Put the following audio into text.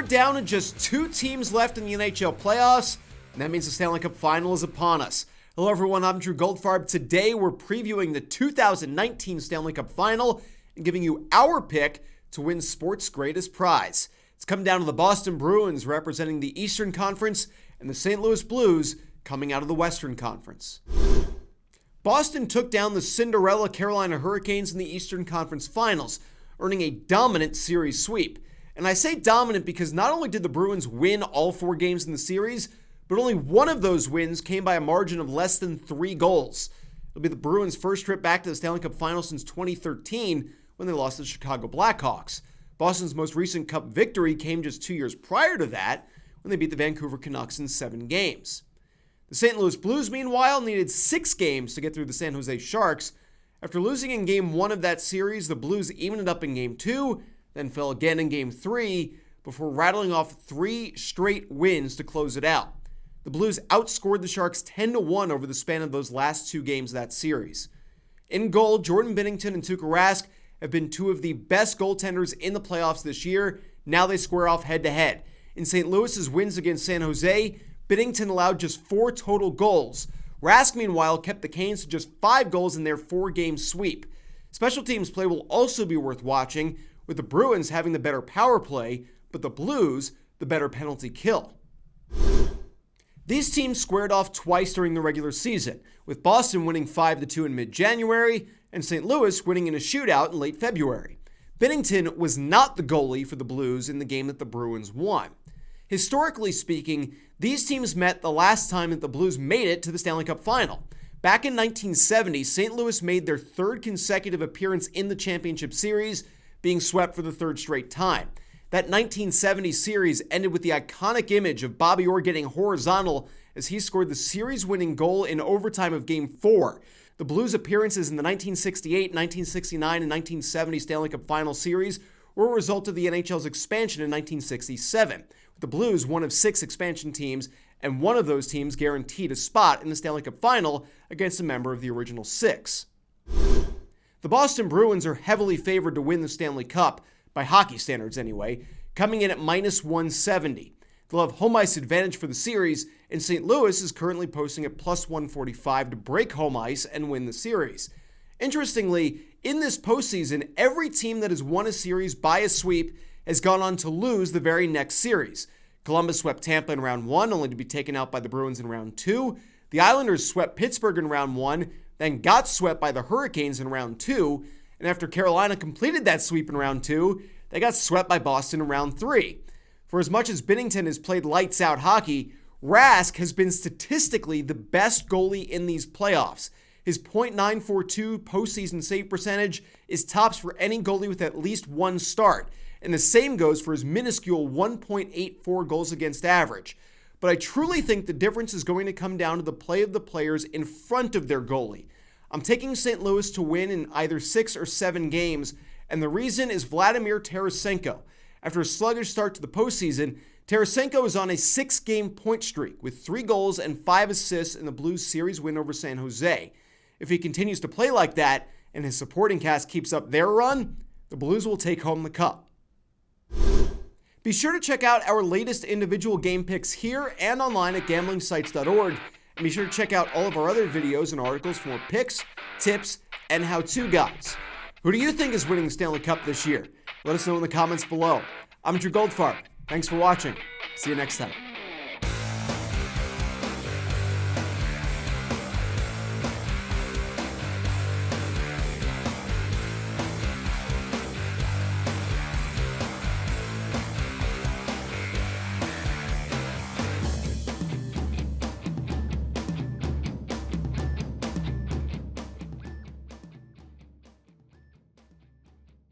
down to just 2 teams left in the NHL playoffs, and that means the Stanley Cup Final is upon us. Hello everyone, I'm Drew Goldfarb. Today we're previewing the 2019 Stanley Cup Final and giving you our pick to win sports' greatest prize. It's come down to the Boston Bruins representing the Eastern Conference and the St. Louis Blues coming out of the Western Conference. Boston took down the Cinderella Carolina Hurricanes in the Eastern Conference Finals, earning a dominant series sweep. And I say dominant because not only did the Bruins win all 4 games in the series, but only one of those wins came by a margin of less than 3 goals. It'll be the Bruins' first trip back to the Stanley Cup Final since 2013 when they lost to the Chicago Blackhawks. Boston's most recent Cup victory came just 2 years prior to that when they beat the Vancouver Canucks in 7 games. The St. Louis Blues, meanwhile, needed 6 games to get through the San Jose Sharks. After losing in Game 1 of that series, the Blues evened it up in Game 2, then fell again in Game 3, before rattling off 3 straight wins to close it out. The Blues outscored the Sharks 10-1 over the span of those last 2 games of that series. In goal, Jordan Binnington and Tuukka Rask have been 2 of the best goaltenders in the playoffs this year. Now they square off head-to-head. In St. Louis's wins against San Jose, Binnington allowed just 4 total goals. Rask, meanwhile, kept the Canes to just 5 goals in their 4-game sweep. Special teams play will also be worth watching, with the Bruins having the better power play, but the Blues the better penalty kill. These teams squared off twice during the regular season, with Boston winning 5-2 in mid-January and St. Louis winning in a shootout in late February. Binnington was not the goalie for the Blues in the game that the Bruins won. Historically speaking, these teams met the last time that the Blues made it to the Stanley Cup Final. Back in 1970, St. Louis made their 3rd consecutive appearance in the championship series, being swept for the 3rd straight time. That 1970 series ended with the iconic image of Bobby Orr getting horizontal as he scored the series-winning goal in overtime of Game 4. The Blues' appearances in the 1968, 1969, and 1970 Stanley Cup Final series were a result of the NHL's expansion in 1967. The Blues, one of 6 expansion teams, and one of those teams guaranteed a spot in the Stanley Cup Final against a member of the original 6. The Boston Bruins are heavily favored to win the Stanley Cup, by hockey standards anyway, coming in at -170. They'll have home ice advantage for the series, and St. Louis is currently posting at +145 to break home ice and win the series. Interestingly, in this postseason, every team that has won a series by a sweep has gone on to lose the very next series. Columbus swept Tampa in round 1, only to be taken out by the Bruins in round 2. The Islanders swept Pittsburgh in round 1, then got swept by the Hurricanes in round 2. And after Carolina completed that sweep in round 2, they got swept by Boston in round 3. For as much as Binnington has played lights-out hockey, Rask has been statistically the best goalie in these playoffs. His .942 postseason save percentage is tops for any goalie with at least 1 start. And the same goes for his minuscule 1.84 goals against average. But I truly think the difference is going to come down to the play of the players in front of their goalie. I'm taking St. Louis to win in either 6 or 7 games, and the reason is Vladimir Tarasenko. After a sluggish start to the postseason, Tarasenko is on a 6-game point streak with 3 goals and 5 assists in the Blues series win over San Jose. If he continues to play like that, and his supporting cast keeps up their run, the Blues will take home the cup. Be sure to check out our latest individual game picks here and online at gamblingsites.org. And be sure to check out all of our other videos and articles for more picks, tips, and how-to guides. Who do you think is winning the Stanley Cup this year? Let us know in the comments below. I'm Drew Goldfarb. Thanks for watching. See you next time.